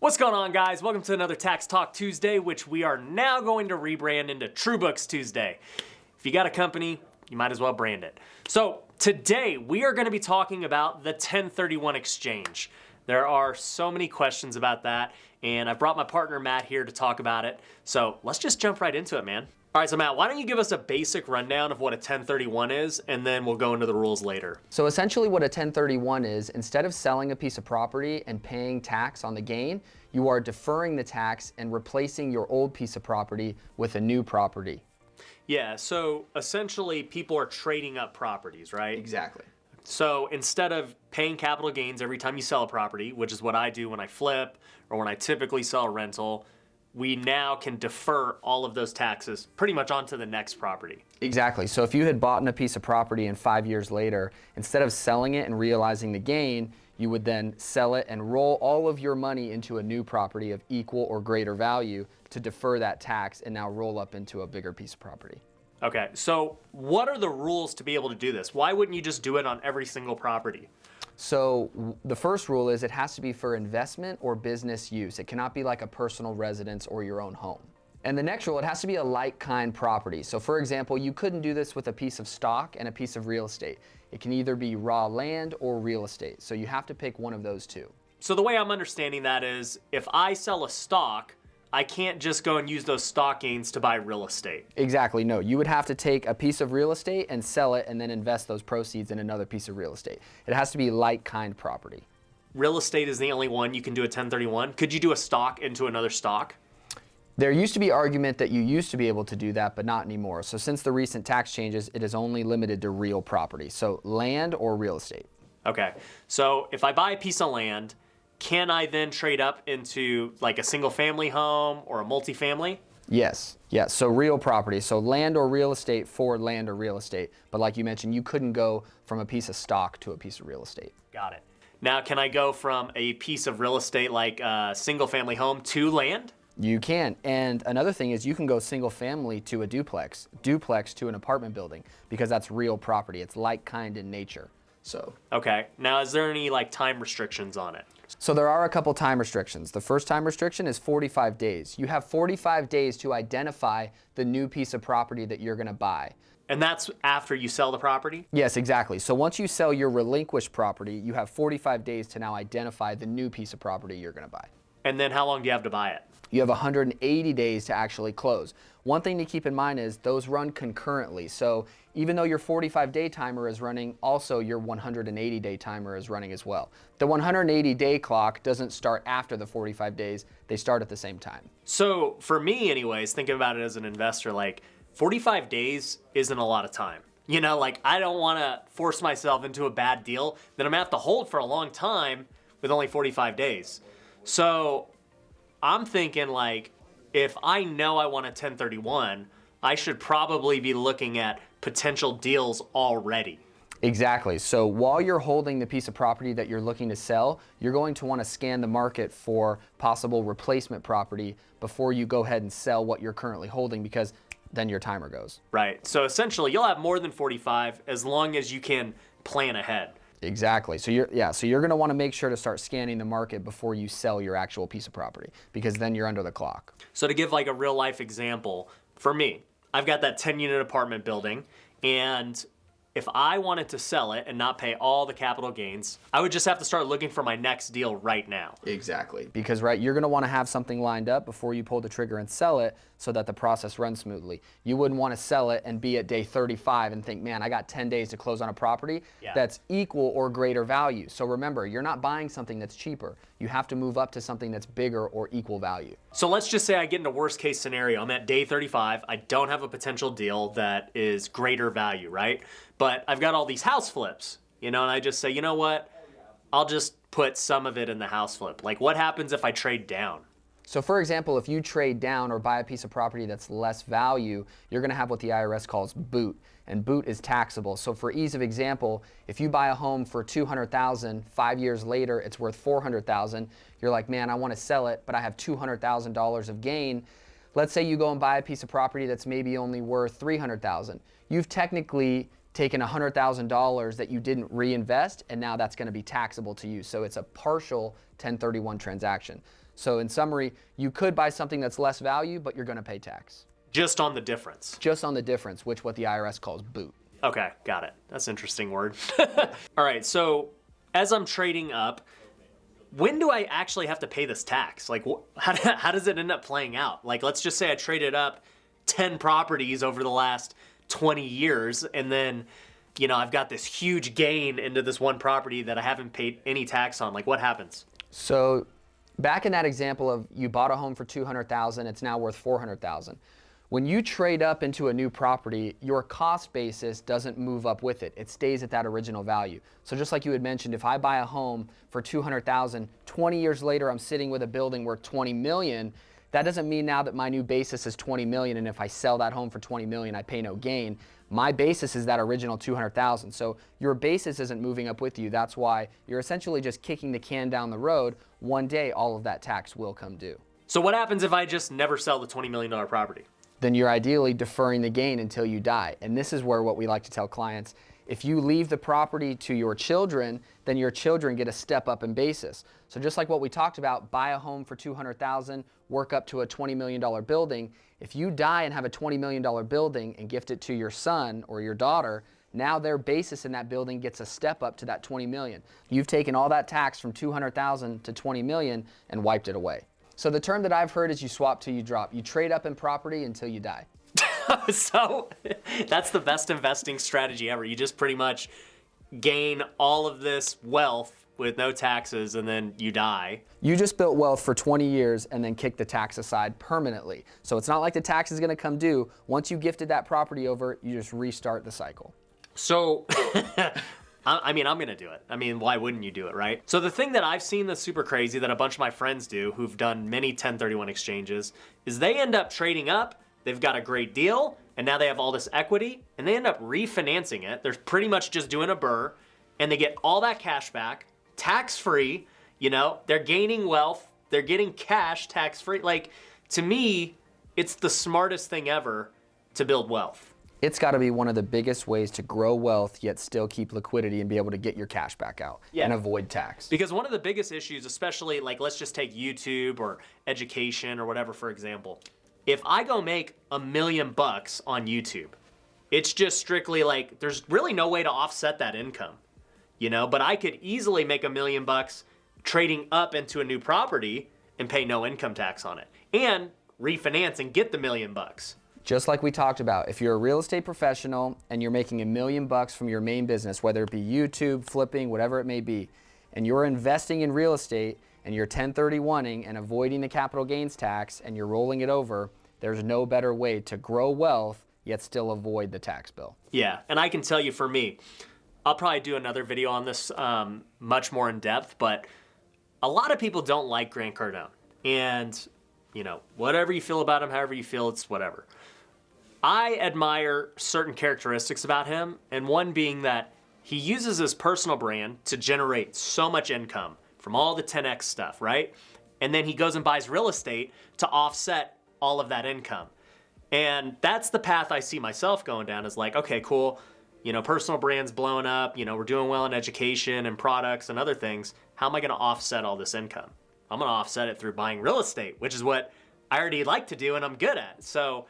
What's going on, guys? Welcome to another Tax Talk Tuesday, which we are now going to rebrand into True Books Tuesday. If you got a company, you might as well brand it. So today we are going to be talking about the 1031 exchange. There are so many questions about that, and I brought my partner Matt here to talk about it. So let's just jump right into it, man. All right, so Matt, why don't you give us a basic rundown of what a 1031 is, and then we'll go into the rules later. So essentially what a 1031 is, instead of selling a piece of property and paying tax on the gain, you are deferring the tax and replacing your old piece of property with a new property. Yeah, so essentially people are trading up properties, right? Exactly. So instead of paying capital gains every time you sell a property, which is what I do when I flip or when I typically sell a rental, we now can defer all of those taxes pretty much onto the next property. Exactly. So if you had bought a piece of property and 5 years later, instead of selling it and realizing the gain, you would then sell it and roll all of your money into a new property of equal or greater value to defer that tax and now roll up into a bigger piece of property. Okay, so what are the rules to be able to do this? Why wouldn't you just do it on every single property? So the first rule is it has to be for investment or business use. It cannot be like a personal residence or your own home. And the next rule, it has to be a like-kind property. So for example, you couldn't do this with a piece of stock and a piece of real estate. It can either be raw land or real estate. So you have to pick one of those two. So the way I'm understanding that is if I sell a stock, I can't just go and use those stock gains to buy real estate. Exactly, no. You would have to take a piece of real estate and sell it and then invest those proceeds in another piece of real estate. It has to be like-kind property. Real estate is the only one you can do a 1031. Could you do a stock into another stock? There used to be argument that you used to be able to do that, but not anymore. So since the recent tax changes, it is only limited to real property. So land or real estate. Okay, so if I buy a piece of land, can I then trade up into like a single family home or a multifamily? Yes. So real property. So land or real estate for land or real estate. But like you mentioned, you couldn't go from a piece of stock to a piece of real estate. Got it. Now, can I go from a piece of real estate like a single family home to land? You can. And another thing is you can go single family to a duplex to an apartment building, because that's real property. It's like kind in nature. So. Okay. Now, is there any like time restrictions on it? So there are a couple time restrictions. The first time restriction is 45 days. You have 45 days to identify the new piece of property that you're going to buy. And that's after you sell the property? Yes, exactly. So once you sell your relinquished property, you have 45 days to now identify the new piece of property you're going to buy. And then how long do you have to buy it? You have 180 days to actually close. One thing to keep in mind is those run concurrently. So even though your 45-day timer is running, also your 180-day timer is running as well. The 180-day clock doesn't start after the 45 days. They start at the same time. So for me anyways, thinking about it as an investor, like 45 days isn't a lot of time. You know, like I don't want to force myself into a bad deal that I'm going to have to hold for a long time with only 45 days. So I'm thinking like, if I know I want a 1031, I should probably be looking at potential deals already. Exactly. So while you're holding the piece of property that you're looking to sell, you're going to want to scan the market for possible replacement property before you go ahead and sell what you're currently holding, because then your timer goes. Right. So essentially you'll have more than 45 as long as you can plan ahead. Exactly. So you're going to want to make sure to start scanning the market before you sell your actual piece of property, because then you're under the clock. So to give like a real life example, for me, I've got that 10-unit apartment building, and if I wanted to sell it and not pay all the capital gains, I would just have to start looking for my next deal right now. Exactly. Because you're going to want to have something lined up before you pull the trigger and sell it so that the process runs smoothly. You wouldn't want to sell it and be at day 35 and think, man, I got 10 days to close on a property that's equal or greater value. So remember, you're not buying something that's cheaper. You have to move up to something that's bigger or equal value. So let's just say I get into worst case scenario. I'm at day 35. I don't have a potential deal that is greater value, right? But I've got all these house flips, and I just say, you know what? I'll just put some of it in the house flip. Like, what happens if I trade down? So for example, if you trade down or buy a piece of property that's less value, you're going to have what the IRS calls boot, and boot is taxable. So for ease of example, if you buy a home for $200,000, 5 years later it's worth $400,000, you're like, man, I want to sell it, but I have $200,000 of gain. Let's say you go and buy a piece of property that's maybe only worth $300,000. You've technically taken $100,000 that you didn't reinvest, and now that's going to be taxable to you. So it's a partial 1031 transaction. So in summary, you could buy something that's less value, but you're going to pay tax. Just on the difference. Just on the difference, which what the IRS calls boot. Okay, got it. That's an interesting word. All right, so as I'm trading up, when do I actually have to pay this tax? Like, how does it end up playing out? Like, let's just say I traded up 10 properties over the last 20 years, and then, you know, I've got this huge gain into this one property that I haven't paid any tax on. Like, what happens? So back in that example of you bought a home for $200,000, it's now worth $400,000. When you trade up into a new property, your cost basis doesn't move up with it. It stays at that original value. So just like you had mentioned, if I buy a home for $200,000, 20 years later I'm sitting with a building worth $20 million, that doesn't mean now that my new basis is $20 million, and if I sell that home for $20 million, I pay no gain. My basis is that original $200,000. So your basis isn't moving up with you. That's why you're essentially just kicking the can down the road. One day, all of that tax will come due. So what happens if I just never sell the $20 million property? Then you're ideally deferring the gain until you die. And this is where what we like to tell clients, if you leave the property to your children, then your children get a step up in basis. So just like what we talked about, buy a home for $200,000, work up to a $20 million building. If you die and have a $20 million building and gift it to your son or your daughter, now their basis in that building gets a step up to that $20 million. You've taken all that tax from $200,000 to $20 million and wiped it away. So the term that I've heard is you swap till you drop. You trade up in property until you die. So that's the best investing strategy ever. You just pretty much gain all of this wealth with no taxes and then you die. You just built wealth for 20 years and then kick the tax aside permanently. So it's not like the tax is going to come due. Once you gifted that property over, you just restart the cycle. So, I mean, I'm going to do it. I mean, why wouldn't you do it, right? So the thing that I've seen that's super crazy that a bunch of my friends do who've done many 1031 exchanges is they end up trading up. They've got a great deal, and now they have all this equity, and they end up refinancing it. They're pretty much just doing a burr, and they get all that cash back, tax-free. You know, they're gaining wealth. They're getting cash tax-free. Like, to me, it's the smartest thing ever to build wealth. It's got to be one of the biggest ways to grow wealth, yet still keep liquidity and be able to get your cash back out and avoid tax. Because one of the biggest issues, especially, like, let's just take YouTube or education or whatever, for example. If I go make $1 million on YouTube, it's just strictly like, there's really no way to offset that income, you know, but I could easily make $1 million trading up into a new property and pay no income tax on it and refinance and get the $1 million. Just like we talked about, if you're a real estate professional and you're making $1 million from your main business, whether it be YouTube, flipping, whatever it may be, and you're investing in real estate and you're 1031ing and avoiding the capital gains tax and you're rolling it over, there's no better way to grow wealth yet still avoid the tax bill. Yeah, and I can tell you for me, I'll probably do another video on this much more in depth, but a lot of people don't like Grant Cardone. And, you know, whatever you feel about him, however you feel, it's whatever. I admire certain characteristics about him, and one being that he uses his personal brand to generate so much income from all the 10X stuff, right? And then he goes and buys real estate to offset all of that income. And that's the path I see myself going down is like, okay, cool. You know, personal brand's blowing up. You know, we're doing well in education and products and other things. How am I going to offset all this income? I'm going to offset it through buying real estate, which is what I already like to do and I'm good at. So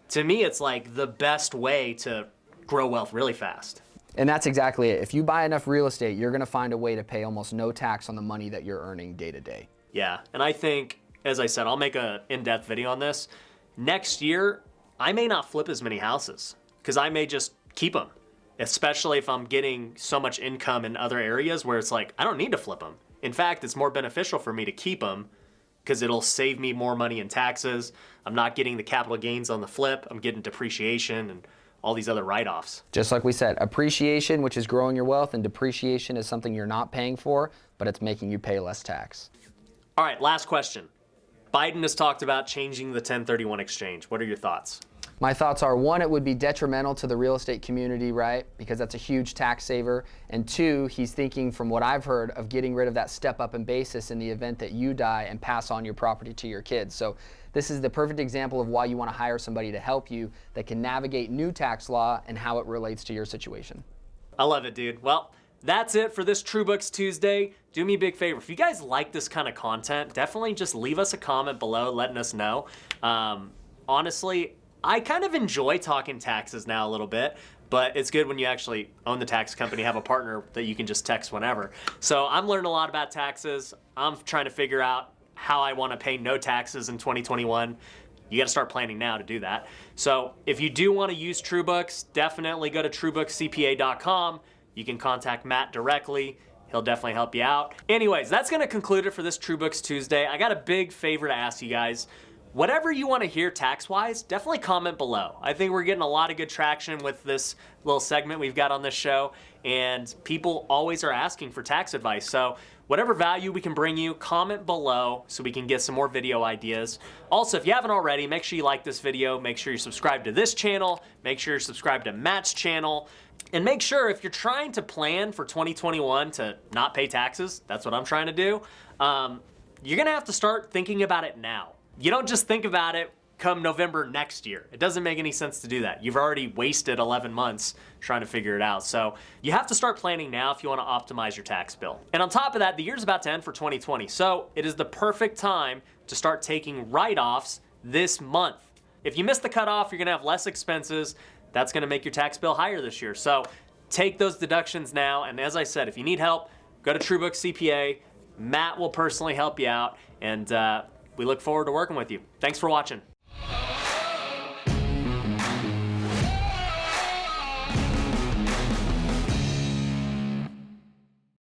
to me, it's like the best way to grow wealth really fast. And that's exactly it. If you buy enough real estate, you're going to find a way to pay almost no tax on the money that you're earning day to day. Yeah, and I think, as I said, I'll make an in-depth video on this. Next year, I may not flip as many houses because I may just keep them, especially if I'm getting so much income in other areas where it's like, I don't need to flip them. In fact, it's more beneficial for me to keep them because it'll save me more money in taxes. I'm not getting the capital gains on the flip. I'm getting depreciation and all these other write-offs. Just like we said, appreciation, which is growing your wealth, and depreciation is something you're not paying for, but it's making you pay less tax. All right, last question. Biden has talked about changing the 1031 exchange. What are your thoughts? My thoughts are, one, it would be detrimental to the real estate community, right? Because that's a huge tax saver. And two, he's thinking, from what I've heard, of getting rid of that step up in basis in the event that you die and pass on your property to your kids. So this is the perfect example of why you want to hire somebody to help you that can navigate new tax law and how it relates to your situation. I love it, dude. Well, that's it for this TrueBooks Tuesday. Do me a big favor. If you guys like this kind of content, definitely just leave us a comment below letting us know. Honestly, I kind of enjoy talking taxes now a little bit, but it's good when you actually own the tax company, have a partner that you can just text whenever. So I'm learning a lot about taxes. I'm trying to figure out how I want to pay no taxes in 2021. You got to start planning now to do that. So if you do want to use TrueBooks, definitely go to truebookscpa.com. You can contact Matt directly. He'll definitely help you out. Anyways, that's going to conclude it for this TrueBooks Tuesday. I got a big favor to ask you guys. Whatever you want to hear tax-wise, definitely comment below. I think we're getting a lot of good traction with this little segment we've got on this show, and people always are asking for tax advice. So whatever value we can bring you, comment below so we can get some more video ideas. Also, if you haven't already, make sure you like this video, make sure you're subscribed to this channel, make sure you're subscribed to Matt's channel, and make sure if you're trying to plan for 2021 to not pay taxes, that's what I'm trying to do, you're gonna have to start thinking about it now. You don't just think about it come November next year. It doesn't make any sense to do that. You've already wasted 11 months trying to figure it out. So you have to start planning now if you want to optimize your tax bill. And on top of that, the year's about to end for 2020. So it is the perfect time to start taking write-offs this month. If you miss the cutoff, you're gonna have less expenses. That's gonna make your tax bill higher this year. So take those deductions now. And as I said, if you need help, go to TrueBooks CPA. Matt will personally help you out. And we look forward to working with you. Thanks for watching.